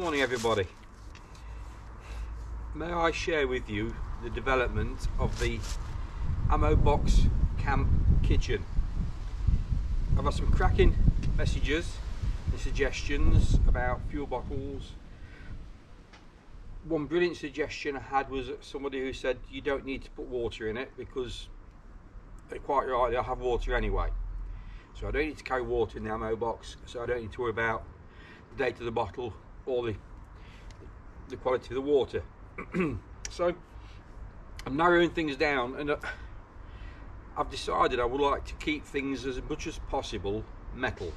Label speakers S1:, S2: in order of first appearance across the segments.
S1: Morning everybody. May I share with you the development of the ammo box camp kitchen. I've had some cracking messages and suggestions about fuel bottles. One brilliant suggestion I had was somebody who said you don't need to put water in it because, quite rightly, I have water anyway. So I don't need to carry water in the ammo box, so I don't need to worry about the date of the bottle or the quality of the water. So I'm narrowing things down, and I've decided I would like to keep things as much as possible metal.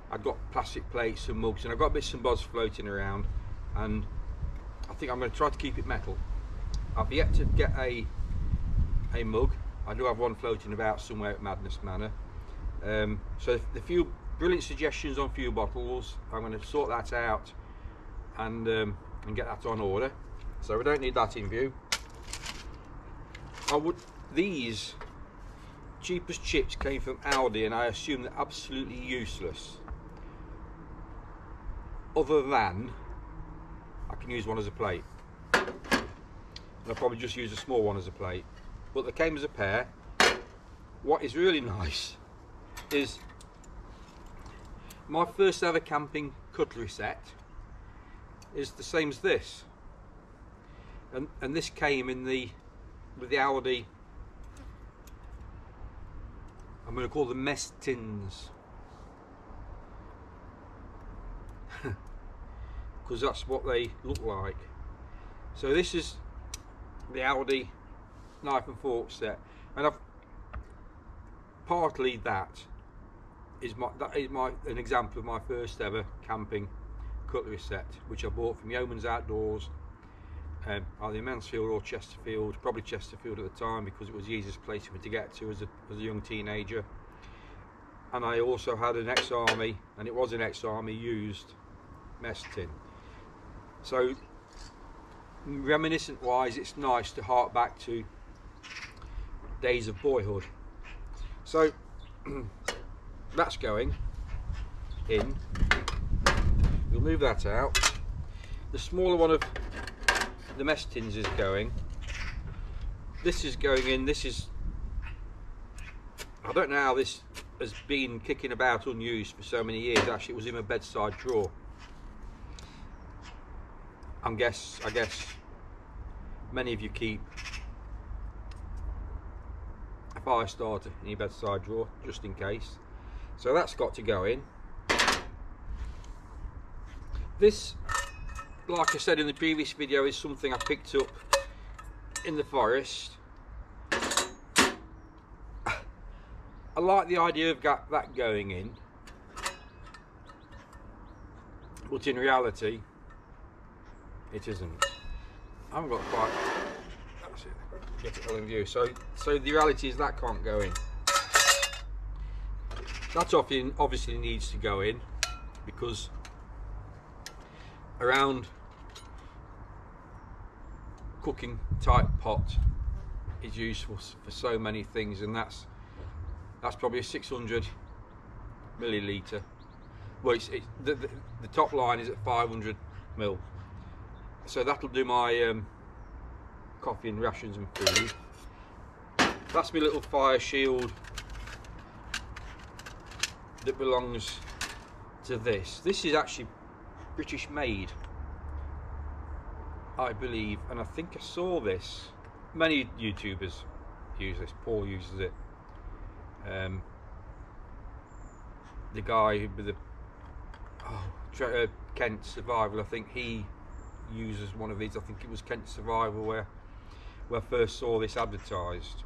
S1: I've got plastic plates and mugs, and I've got bits and bobs floating around, and I think I'm going to try to keep it metal. I've yet to get a mug. I do have one floating about somewhere at Madness Manor. So the few brilliant suggestions on fuel bottles, I'm going to sort that out and get that on order. So we don't need that in view. These cheapest chips came from Aldi, and I assume they're absolutely useless. Other than I can use one as a plate. And I'll probably just use a small one as a plate. But they came as a pair. What is really nice is my first ever camping cutlery set is the same as this, and this came in with the Aldi, I'm going to call them mess tins, because that's what they look like. So this is the Aldi knife and fork set, and that is an example of my first ever camping cutlery set, which I bought from Yeoman's Outdoors, either in Mansfield or Chesterfield, probably Chesterfield at the time because it was the easiest place for me to get to as a young teenager. And I also had an ex-army, and it was an ex-army used mess tin. So reminiscent wise, it's nice to hark back to days of boyhood. So that's going in. We'll move that out. The smaller one of the mess tins is going. This is going in. This is, I don't know how this has been kicking about unused for so many years. Actually, it was in my bedside drawer. I guess many of you keep a fire starter in your bedside drawer just in case. So that's got to go in. This, like I said in the previous video, is something I picked up in the forest. I like the idea of that going in, but in reality it isn't. I haven't got quite, that's it, get it all in view. So the reality is that can't go in. That obviously needs to go in, because around cooking type pot is useful for so many things, and that's probably a 600 milliliter. Well, the top line is at 500 mil, so that'll do my coffee and rations and food. That's my little fire shield that belongs to this. This is actually British made, I believe, and I think I saw this. Many YouTubers use this. Paul uses it. The guy with the Kent Survival, I think he uses one of these. I think it was Kent Survival where I first saw this advertised.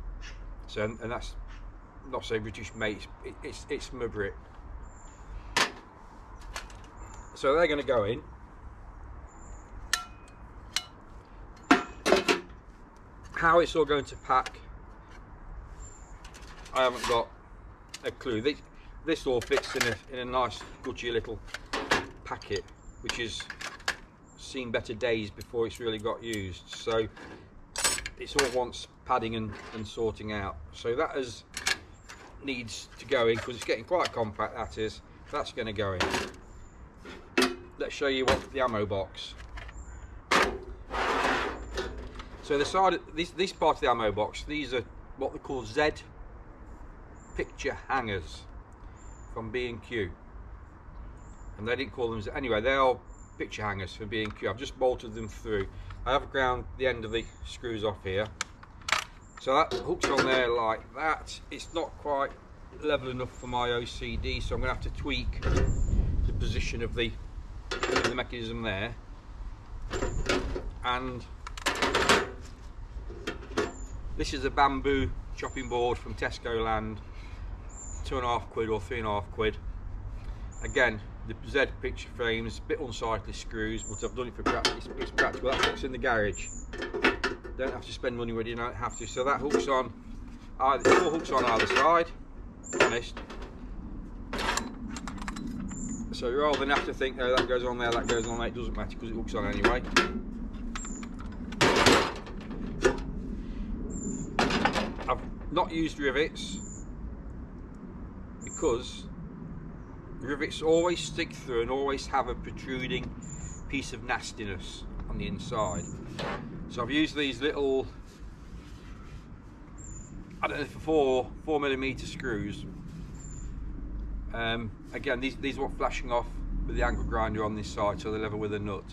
S1: So, and that's not so British made. It's from a Brit. So they're going to go in. How it's all going to pack, I haven't got a clue. This all fits in a nice Gucci little packet, which has seen better days before it's really got used. So it's all wants padding and sorting out. So that needs to go in because it's getting quite compact. That's going to go in. let's show you what the ammo box. So the side of this part of the ammo box, these are what they call Z picture hangers from B&Q, and they didn't call them anyway. They are picture hangers for B&Q. I've just bolted them through. I have ground the end of the screws off here, so that hooks on there like that. It's not quite level enough for my OCD, so I'm going to have to tweak the position of the mechanism there. And this is a bamboo chopping board from Tesco Land, £2.5 or £3.5. Again, the Z picture frames, a bit unsightly screws, but I've done it for practice. It's practical. That hooks in the garage. Don't have to spend money where you don't have to. So that hooks on, four hooks on either side. Honest. So rather than have to think, oh, that goes on there, that goes on there, it doesn't matter because it hooks on anyway. I've not used rivets because rivets always stick through and always have a protruding piece of nastiness on the inside. So I've used these little, I don't know, for 4mm screws. Again, these are flashing off with the angle grinder on this side, so they're level with a nut.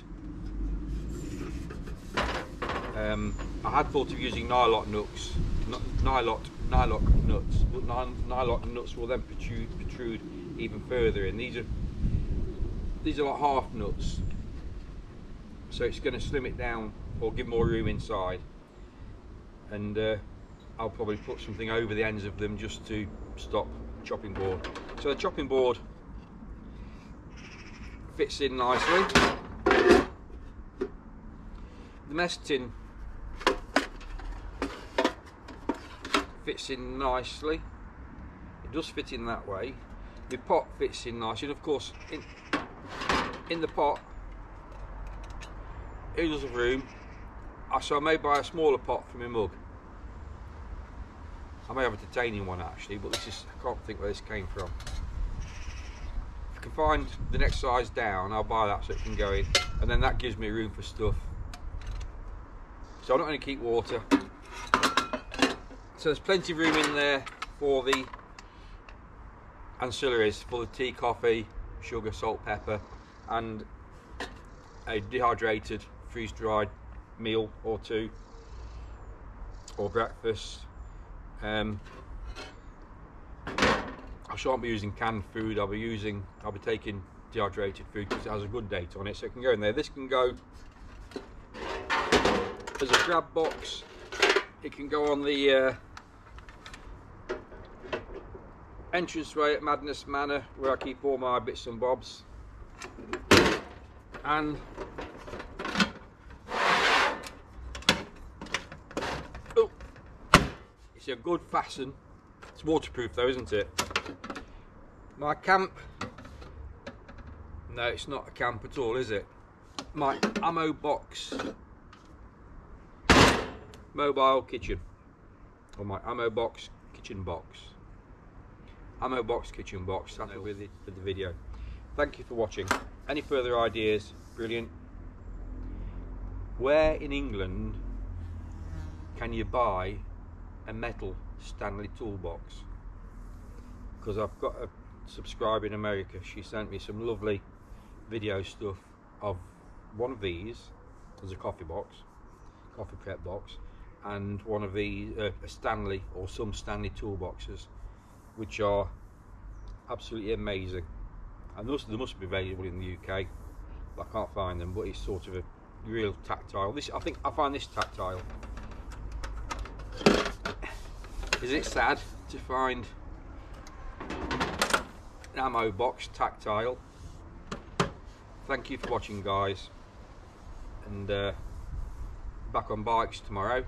S1: I had thought of using nylock nuts, but nylock nuts will then protrude even further in. These are like half nuts, so it's going to slim it down or give more room inside. And I'll probably put something over the ends of them just to stop chopping board. So the chopping board fits in nicely. The mess tin fits in nicely. It does fit in that way. The pot fits in nicely, and of course in the pot it does have room. So I may buy a smaller pot for my mug. I may have a titanium one actually, but this is, I can't think where this came from. If I can find the next size down, I'll buy that so it can go in, and then that gives me room for stuff. So I'm not going to keep water. So there's plenty of room in there for the ancillaries, for the tea, coffee, sugar, salt, pepper, and a dehydrated, freeze-dried meal or two, or breakfast. I shan't be using canned food. I'll be taking dehydrated food because it has a good date on it, so it can go in there. This can go as a grab box. It can go on the entranceway at Madness Manor, where I keep all my bits and bobs. And it's a good fasten. It's waterproof though, isn't it? My camp, no, it's not a camp at all, is it? My ammo box mobile kitchen, or my ammo box kitchen box. Ammo box kitchen box, that's with it for the video. Thank you for watching. Any further ideas? Brilliant. Where in England can you buy a metal Stanley toolbox? Because I've got a subscriber in America. She sent me some lovely video stuff of one of these as a coffee prep box, and one of the a Stanley, or some Stanley toolboxes, which are absolutely amazing. And they must be available in the UK, but I can't find them. But it's sort of a real tactile. I think I find this tactile. Is it sad to find an ammo box tactile? Thank you for watching, guys, and back on bikes tomorrow.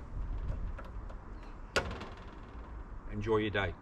S1: Enjoy your day.